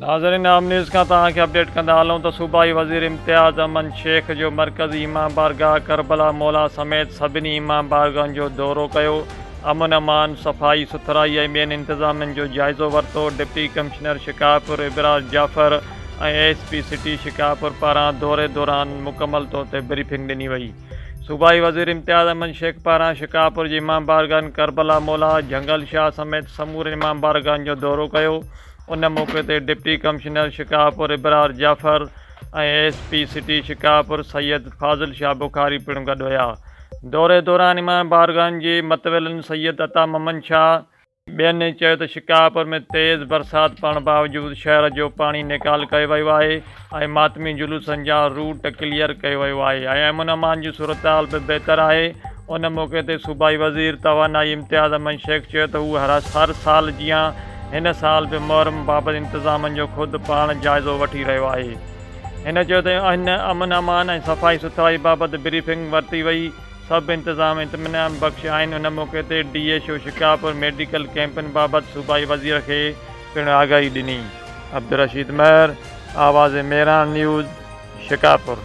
नाज़रीन आम न्यूज़ का तव्हांखे अपडेट कंदा हलूं त सूबाई वज़ीर امتياز अमन शेख जो मरकज़ी इमाम बारगाह करबला मौला समेत सभिनी इमाम बारगाहन जो दौरो कयो। अमन अमान सफ़ाई सुथराई ऐं ॿियनि इंतज़ामनि जो जाइज़ो वरितो। डिप्टी कमिश्नर शकारपुर इबरार जाफ़र ऐं एसपी सिटी शकारपुर पारां दौरे दौरान मुकमल तौर ते ब्रीफिंग ॾिनी वई। सूबाई वज़ीर امتياز अमन शेख पारां शकारपुर जी इमाम बारगाहन करबला मौला जंगल शाह समेत समूरे इमाम बारगाहन जो दौरो कयो। उन मौक़े ते डिप्टी कमिश्नर शकारपुर इबरार जाफ़र ऐं एसपी सिटी शकारपुर सैयद फाज़िल शाह बुखारी पिणु गॾु हुया। दौरे दौरान इमाम बारगाहन जे मतवलनि सैयद अता ममन शाह ॿियनि चयो त शकारपुर में तेज़ बरसाति पवण बावजूदि शहर जो पाणी निकाल कयो वियो आहे ऐं मातमी जुलूसनि जा रूट क्लियर कयो वियो आहे ऐं अमन अमान जी सूरत हाल बि बहितर आहे। उन मौक़े ते सूबाई वज़ीर तवानाई امتياز अमन शेख चयो त हू हर साल जीअं हिन साल बि मुहर्रम बाबति इंतज़ामनि जो ख़ुदि पाण जाइज़ो वठी रहियो आहे। हिन चयो त हिन अमन अमान ऐं सफ़ाई सुथराई बाबति ब्रीफिंग वरिती वई। सभु इंतज़ाम इत्मिनान बख़्श आहिनि। उन मौक़े ते DSO शकारपुर मेडिकल कैंपनि बाबति सूबाई वज़ीर खे पिणु आगाही ॾिनी। रशीद महर, आवाज़ मेरान न्यूज़, शकारपुर।